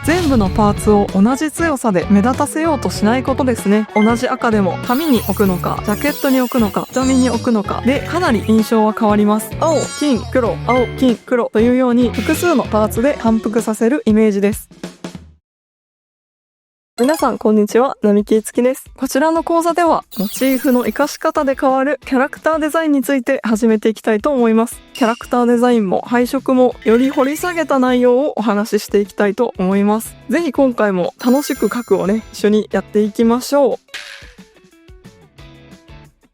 全部のパーツを同じ強さで目立たせようとしないことですね。同じ赤でも髪に置くのか、ジャケットに置くのか、瞳に置くのかでかなり印象は変わります。青、金、黒、青、金、黒というように複数のパーツで反復させるイメージです。皆さんこんにちは、並木いつきです。こちらの講座ではモチーフの活かし方で変わるキャラクターデザインについて始めていきたいと思います。キャラクターデザインも配色もより掘り下げた内容をお話ししていきたいと思います。ぜひ今回も楽しく描くをね、一緒にやっていきましょう。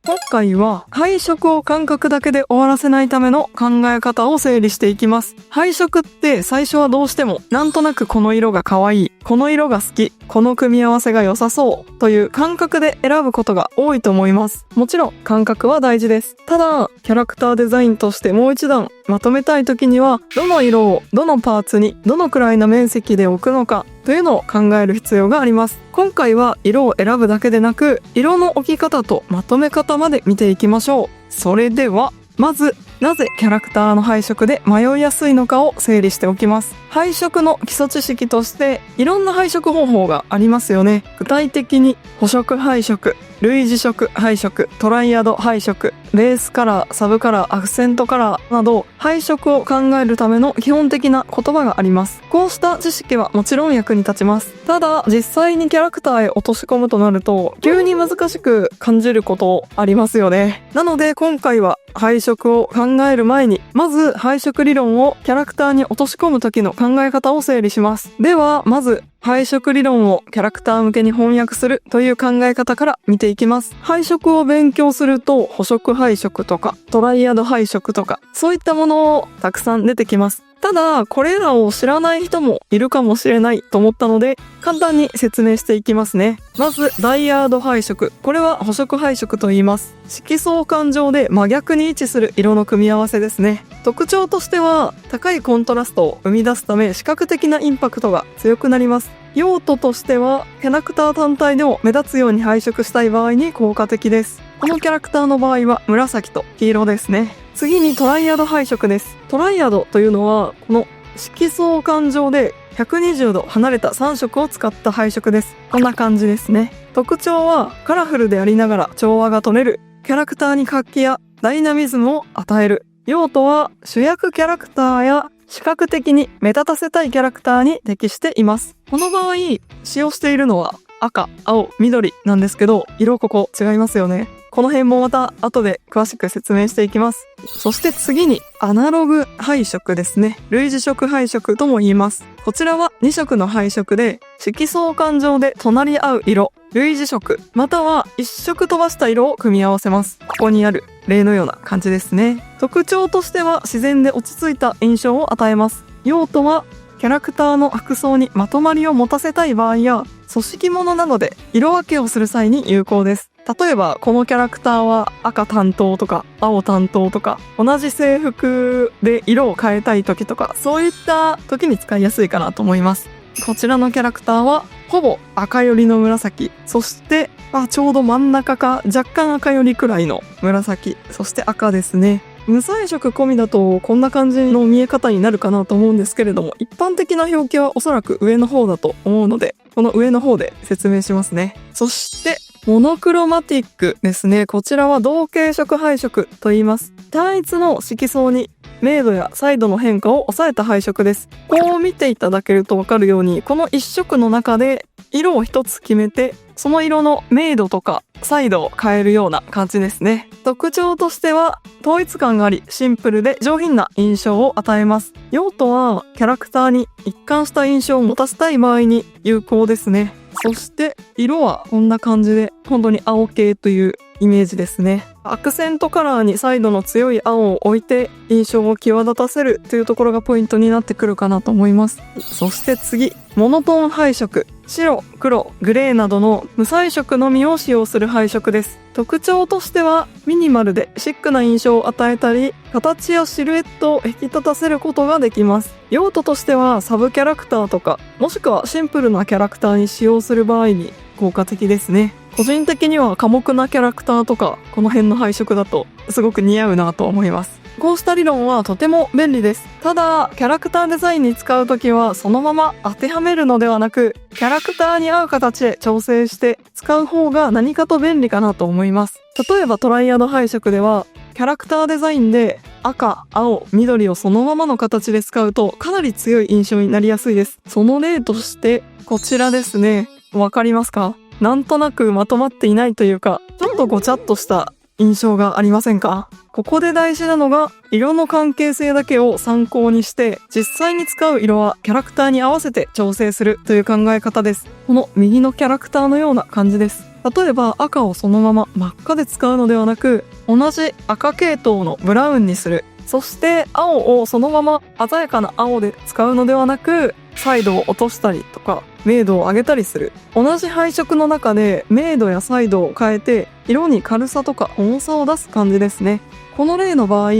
今回は配色を感覚だけで終わらせないための考え方を整理していきます。配色って最初はどうしてもなんとなくこの色が可愛い、この色が好き、この組み合わせが良さそうという感覚で選ぶことが多いと思います。もちろん感覚は大事です。ただキャラクターデザインとしてもう一段まとめたい時にはどの色をどのパーツにどのくらいの面積で置くのかというのを考える必要があります。今回は色を選ぶだけでなく色の置き方とまとめ方まで見ていきましょう。それではまずなぜキャラクターの配色で迷いやすいのかを整理しておきます。配色の基礎知識としていろんな配色方法がありますよね。具体的に補色配色、類似色配色、トライアド配色、ベースカラー、サブカラー、アクセントカラーなど配色を考えるための基本的な言葉があります。こうした知識はもちろん役に立ちます。ただ実際にキャラクターへ落とし込むとなると急に難しく感じることありますよね。なので今回は配色を考える前にまず配色理論をキャラクターに落とし込む時の考え方を整理します。ではまず配色理論をキャラクター向けに翻訳するという考え方から見ていきます。配色を勉強すると補色配色とかトライアド配色とかそういったものをたくさん出てきます。ただこれらを知らない人もいるかもしれないと思ったので簡単に説明していきますね。まずダイヤード配色、これは補色配色と言います。色相環上で真逆に位置する色の組み合わせですね。特徴としては高いコントラストを生み出すため視覚的なインパクトが強くなります。用途としてはキャラクター単体でも目立つように配色したい場合に効果的です。このキャラクターの場合は紫と黄色ですね。次にトライアド配色です。トライアドというのはこの色相環上で120度離れた3色を使った配色です。こんな感じですね。特徴はカラフルでありながら調和が取れる、キャラクターに活気やダイナミズムを与える。用途は主役キャラクターや視覚的に目立たせたいキャラクターに適しています。この場合使用しているのは赤、青、緑なんですけど色ここ違いますよね。この辺もまた後で詳しく説明していきます。そして次にアナログ配色ですね。類似色配色とも言います。こちらは2色の配色で色相環上で隣り合う色、類似色または1色飛ばした色を組み合わせます。ここにある例のような感じですね。特徴としては自然で落ち着いた印象を与えます。用途はキャラクターの服装にまとまりを持たせたい場合や組織物などで色分けをする際に有効です。例えばこのキャラクターは赤担当とか青担当とか同じ制服で色を変えたい時とかそういった時に使いやすいかなと思います。こちらのキャラクターはほぼ赤寄りの紫、そしてちょうど真ん中か若干赤寄りくらいの紫、そして赤ですね。無彩色込みだとこんな感じの見え方になるかなと思うんですけれども、一般的な表記はおそらく上の方だと思うのでこの上の方で説明しますね。そしてモノクロマティックですね。こちらは同系色配色と言います。単一の色相に明度や彩度の変化を抑えた配色です。こう見ていただけると分かるようにこの一色の中で色を一つ決めてその色の明度とか彩度を変えるような感じですね。特徴としては統一感がありシンプルで上品な印象を与えます。用途はキャラクターに一貫した印象を持たせたい場合に有効ですね。そして色はこんな感じで本当に青系というイメージですね。アクセントカラーに彩度の強い青を置いて印象を際立たせるというところがポイントになってくるかなと思います。そして次、モノトーン配色、白、黒、グレーなどの無彩色のみを使用する配色です。特徴としてはミニマルでシックな印象を与えたり形やシルエットを引き立たせることができます。用途としてはサブキャラクターとかもしくはシンプルなキャラクターに使用する場合に効果的ですね。個人的には寡黙なキャラクターとかこの辺の配色だとすごく似合うなと思います。こうした理論はとても便利です。ただ、キャラクターデザインに使うときはそのまま当てはめるのではなく、キャラクターに合う形で調整して使う方が何かと便利かなと思います。例えばトライアド配色では、キャラクターデザインで赤、青、緑をそのままの形で使うとかなり強い印象になりやすいです。その例としてこちらですね。わかりますか？なんとなくまとまっていないというか、ちょっとごちゃっとした印象がありませんか？ここで大事なのが色の関係性だけを参考にして実際に使う色はキャラクターに合わせて調整するという考え方です。この右のキャラクターのような感じです。例えば赤をそのまま真っ赤で使うのではなく、同じ赤系統のブラウンにする。そして青をそのまま鮮やかな青で使うのではなく、彩度を落としたりとか明度を上げたりする。同じ配色の中で明度や彩度を変えて色に軽さとか重さを出す感じですね。この例の場合、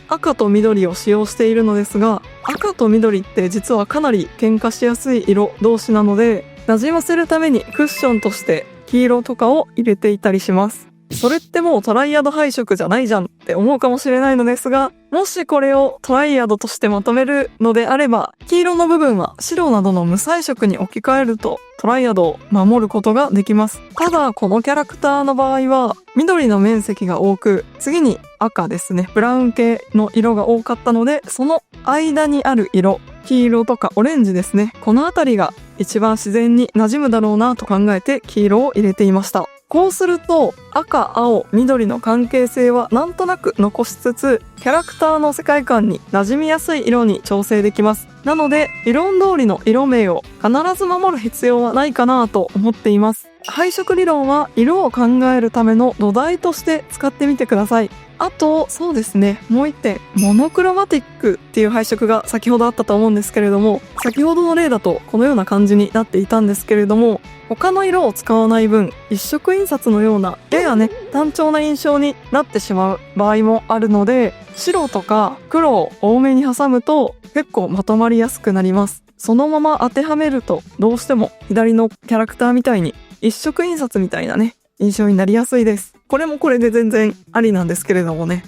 赤と緑を使用しているのですが、赤と緑って実はかなり喧嘩しやすい色同士なので、馴染ませるためにクッションとして黄色とかを入れていたりします。それってもうトライアド配色じゃないじゃんって思うかもしれないのですが、もしこれをトライアドとしてまとめるのであれば、黄色の部分は白などの無彩色に置き換えるとトライアドを守ることができます。ただこのキャラクターの場合は緑の面積が多く、次に赤ですね、ブラウン系の色が多かったので、その間にある色、黄色とかオレンジですね、このあたりが一番自然に馴染むだろうなと考えて黄色を入れていました。こうすると赤、青、緑の関係性はなんとなく残しつつ、キャラクターの世界観に馴染みやすい色に調整できます。なので理論通りの色名を必ず守る必要はないかなと思っています。配色理論は色を考えるための土台として使ってみてください。あと、そうですね、もう一点、モノクロマティックっていう配色が先ほどあったと思うんですけれども、先ほどの例だとこのような感じになっていたんですけれども、他の色を使わない分、一色印刷のようなややね、単調な印象になってしまう場合もあるので、白とか黒を多めに挟むと結構まとまりやすくなります。そのまま当てはめるとどうしても左のキャラクターみたいに一色印刷みたいなね、印象になりやすいです。これもこれで全然ありなんですけれどもね。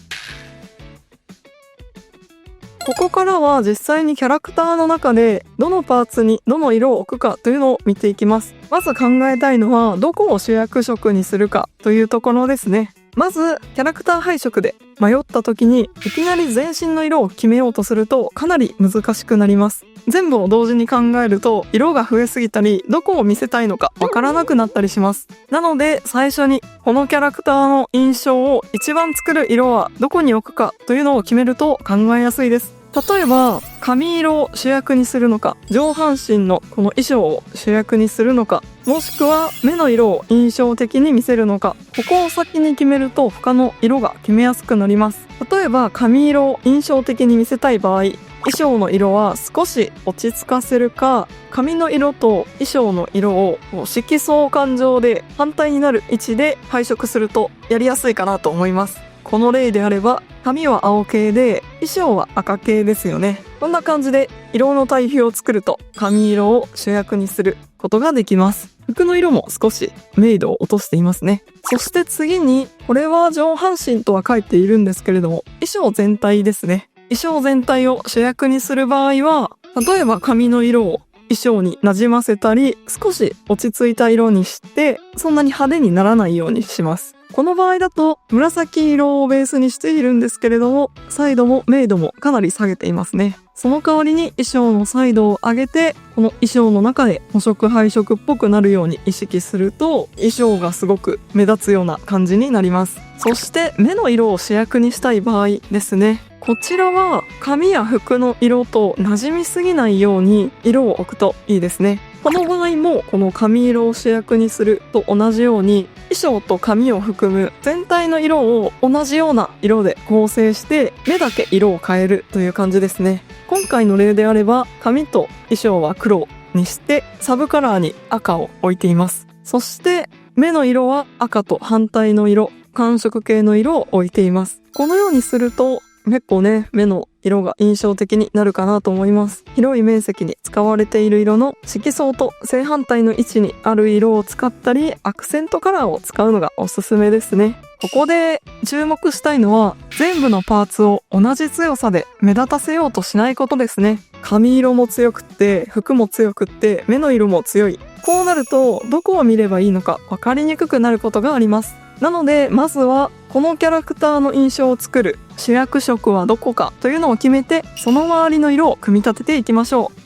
ここからは実際にキャラクターの中でどのパーツにどの色を置くかというのを見ていきます。まず考えたいのはどこを主役色にするかというところですね。まずキャラクター配色で迷った時にいきなり全身の色を決めようとするとかなり難しくなります。全部を同時に考えると色が増えすぎたりどこを見せたいのかわからなくなったりします。なので最初にこのキャラクターの印象を一番作る色はどこに置くかというのを決めると考えやすいです。例えば髪色を主役にするのか、上半身のこの衣装を主役にするのか、もしくは目の色を印象的に見せるのか、ここを先に決めると他の色が決めやすくなります。例えば髪色を印象的に見せたい場合、衣装の色は少し落ち着かせるか、髪の色と衣装の色を色相環状で反対になる位置で配色するとやりやすいかなと思います。この例であれば髪は青系で衣装は赤系ですよね。こんな感じで色の対比を作ると髪色を主役にすることができます。服の色も少し明度を落としていますね。そして次に、これは上半身とは書いているんですけれども、衣装全体ですね。衣装全体を主役にする場合は、例えば髪の色を衣装になじませたり、少し落ち着いた色にしてそんなに派手にならないようにします。この場合だと紫色をベースにしているんですけれども、彩度も明度もかなり下げていますね。その代わりに衣装の彩度を上げて、この衣装の中で補色配色っぽくなるように意識すると衣装がすごく目立つような感じになります。そして目の色を主役にしたい場合ですね。こちらは髪や服の色と馴染みすぎないように色を置くといいですね。この場合もこの髪色を主役にすると同じように、衣装と髪を含む全体の色を同じような色で構成して目だけ色を変えるという感じですね。今回の例であれば髪と衣装は黒にしてサブカラーに赤を置いています。そして目の色は赤と反対の色、寒色系の色を置いています。このようにすると結構ね、目の色が印象的になるかなと思います。広い面積に使われている色の色相と正反対の位置にある色を使ったり、アクセントカラーを使うのがおすすめですね。ここで注目したいのは、全部のパーツを同じ強さで目立たせようとしないことですね。髪色も強くって、服も強くって、目の色も強い。こうなると、どこを見ればいいのか分かりにくくなることがあります。なので、まずはこのキャラクターの印象を作る主役色はどこかというのを決めて、その周りの色を組み立てていきましょう。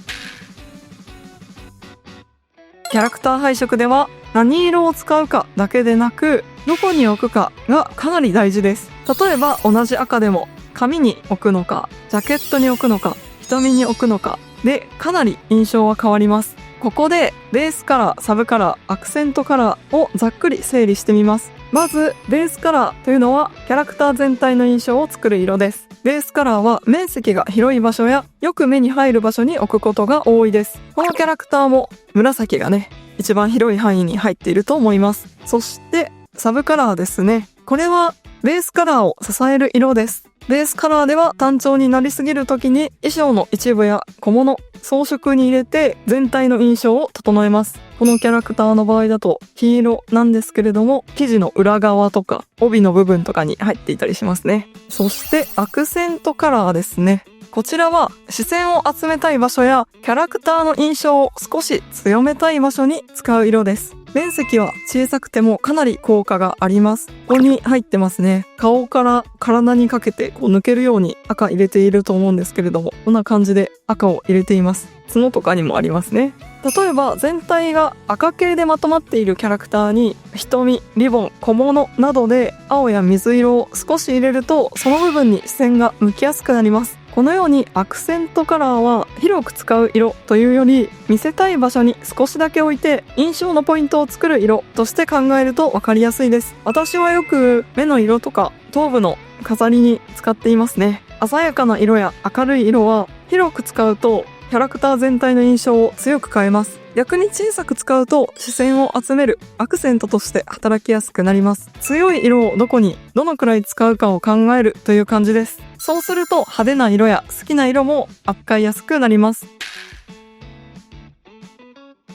キャラクター配色では何色を使うかだけでなく、どこに置くかがかなり大事です。例えば同じ赤でも髪に置くのか、ジャケットに置くのか、瞳に置くのかでかなり印象は変わります。ここでベースカラー、サブカラー、アクセントカラーをざっくり整理してみます。まずベースカラーというのはキャラクター全体の印象を作る色です。ベースカラーは面積が広い場所やよく目に入る場所に置くことが多いです。このキャラクターも紫がね、一番広い範囲に入っていると思います。そしてサブカラーですね。これはベースカラーを支える色です。ベースカラーでは単調になりすぎる時に衣装の一部や小物、装飾に入れて全体の印象を整えます。このキャラクターの場合だと黄色なんですけれども、生地の裏側とか帯の部分とかに入っていたりしますね。そしてアクセントカラーですね。こちらは視線を集めたい場所やキャラクターの印象を少し強めたい場所に使う色です。面積は小さくてもかなり効果があります。ここに入ってますね。顔から体にかけて抜けるように赤入れていると思うんですけれども、こんな感じで赤を入れています。角とかにもありますね。例えば全体が赤系でまとまっているキャラクターに瞳、リボン、小物などで青や水色を少し入れると、その部分に視線が向きやすくなります。このようにアクセントカラーは広く使う色というより、見せたい場所に少しだけ置いて印象のポイントを作る色として考えると分かりやすいです。私はよく目の色とか頭部の飾りに使っていますね。鮮やかな色や明るい色は広く使うとキャラクター全体の印象を強く変えます。逆に小さく使うと視線を集めるアクセントとして働きやすくなります。強い色をどこにどのくらい使うかを考えるという感じです。そうすると派手な色や好きな色も扱いやすくなります。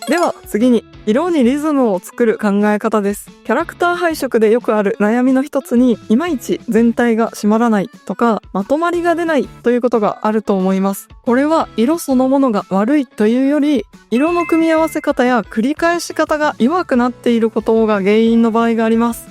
では次に色にリズムを作る考え方です。キャラクター配色でよくある悩みの一つに、いまいち全体が締まらないとかまとまりが出ないということがあると思います。これは色そのものが悪いというより、色の組み合わせ方や繰り返し方が弱くなっていることが原因の場合があります。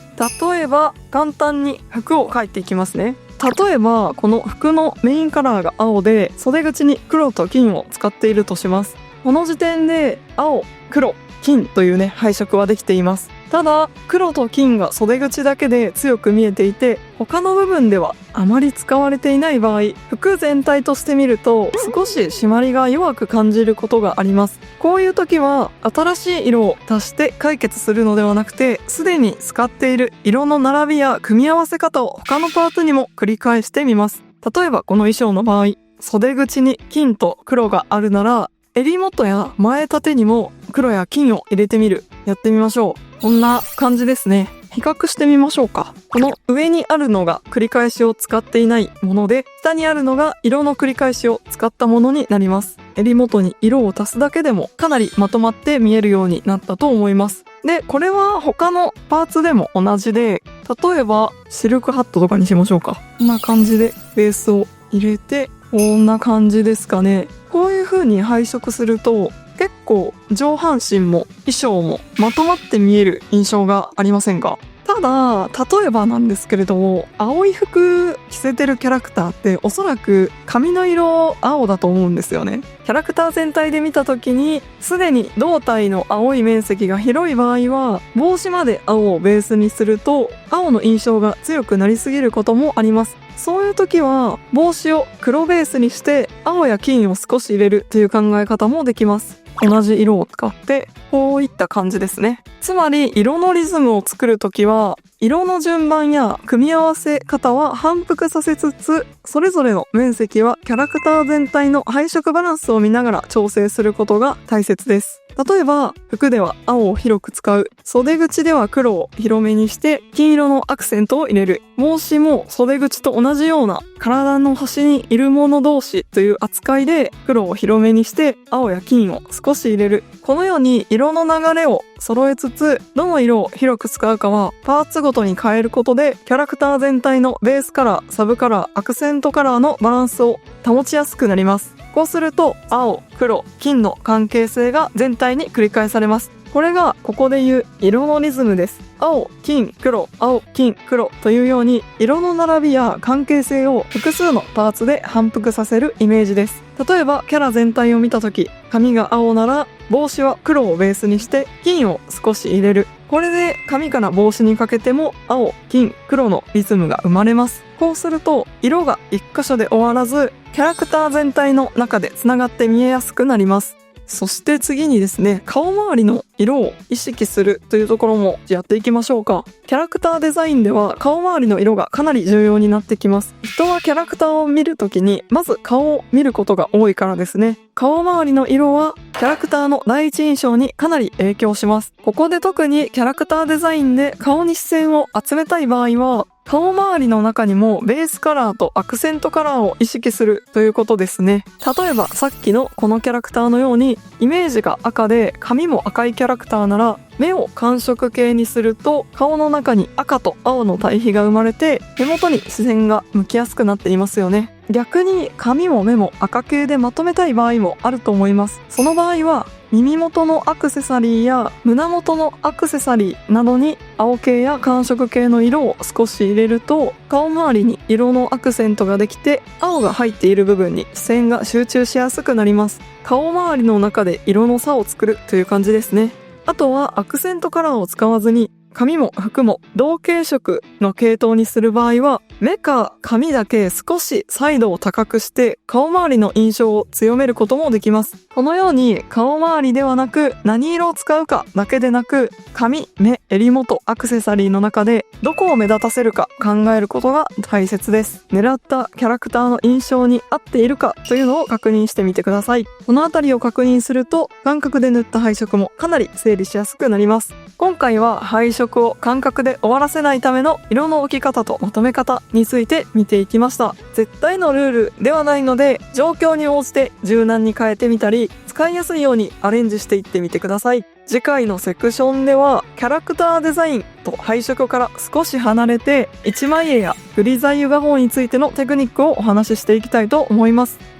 例えば簡単に服を描いていきますね。例えばこの服のメインカラーが青で、袖口に黒と金を使っているとします。この時点で青、黒、金というね配色はできています。ただ黒と金が袖口だけで強く見えていて、他の部分ではあまり使われていない場合、服全体として見ると少し締まりが弱く感じることがあります。こういう時は新しい色を足して解決するのではなくて、すでに使っている色の並びや組み合わせ方を他のパーツにも繰り返してみます。例えばこの衣装の場合、袖口に金と黒があるなら、襟元や前縦にも黒や金を入れてみる。やってみましょう。こんな感じですね。比較してみましょうか。この上にあるのが繰り返しを使っていないもので、下にあるのが色の繰り返しを使ったものになります。襟元に色を足すだけでもかなりまとまって見えるようになったと思います。で、これは他のパーツでも同じで、例えばシルクハットとかにしましょうか。こんな感じでベースを入れて、こんな感じですかね。こういう風に配色すると結構上半身も衣装もまとまって見える印象がありませんか？ただ例えばなんですけれども、青い服着せてるキャラクターっておそらく髪の色青だと思うんですよね。キャラクター全体で見た時にすでに胴体の青い面積が広い場合は、帽子まで青をベースにすると青の印象が強くなりすぎることもあります。そういう時は帽子を黒ベースにして青や金を少し入れるという考え方もできます。同じ色を使ってこういった感じですね。つまり色のリズムを作るときは色の順番や組み合わせ方は反復させつつ、それぞれの面積はキャラクター全体の配色バランスを見ながら調整することが大切です。例えば、服では青を広く使う。袖口では黒を広めにして金色のアクセントを入れる。帽子も袖口と同じような体の端にいるもの同士という扱いで黒を広めにして青や金を少し入れる。このように色の流れを揃えつつ、どの色を広く使うかはパーツごとに変えることでキャラクター全体のベースカラー、サブカラー、アクセントカラーのバランスを保ちやすくなります。こうすると青、黒、金の関係性が全体に繰り返されます。これがここで言う色のリズムです。青、金、黒、青、金、黒というように色の並びや関係性を複数のパーツで反復させるイメージです。例えばキャラ全体を見たとき、髪が青なら帽子は黒をベースにして金を少し入れる。これで髪から帽子にかけても青、金、黒のリズムが生まれます。こうすると色が一箇所で終わらずキャラクター全体の中でつながって見えやすくなります。そして次にですね、顔周りの色を意識するというところもやっていきましょうか。キャラクターデザインでは顔周りの色がかなり重要になってきます。人はキャラクターを見るときにまず顔を見ることが多いからですね。顔周りの色はキャラクターの第一印象にかなり影響します。ここで特にキャラクターデザインで顔に視線を集めたい場合は、顔周りの中にもベースカラーとアクセントカラーを意識するということですね。例えばさっきのこのキャラクターのようにイメージが赤で髪も赤いキャラクターなら、目を寒色系にすると顔の中に赤と青の対比が生まれて目元に視線が向きやすくなっていますよね。逆に髪も目も赤系でまとめたい場合もあると思います。その場合は耳元のアクセサリーや胸元のアクセサリーなどに青系や寒色系の色を少し入れると顔周りに色のアクセントができて青が入っている部分に視線が集中しやすくなります。顔周りの中で色の差を作るという感じですね。あとはアクセントカラーを使わずに髪も服も同系色の系統にする場合は目か髪だけ少しサイドを高くして顔周りの印象を強めることもできます。このように顔周りではなく何色を使うかだけでなく髪、目、襟元、アクセサリーの中でどこを目立たせるか考えることが大切です。狙ったキャラクターの印象に合っているかというのを確認してみてください。このあたりを確認すると感覚で塗った配色もかなり整理しやすくなります。今回は配色を感覚で終わらせないための色の置き方とまとめ方について見ていきました。絶対のルールではないので状況に応じて柔軟に変えてみたり使いやすいようにアレンジしていってみてください。次回のセクションではキャラクターデザインと配色から少し離れて一枚絵やグリザイユ画法についてのテクニックをお話ししていきたいと思います。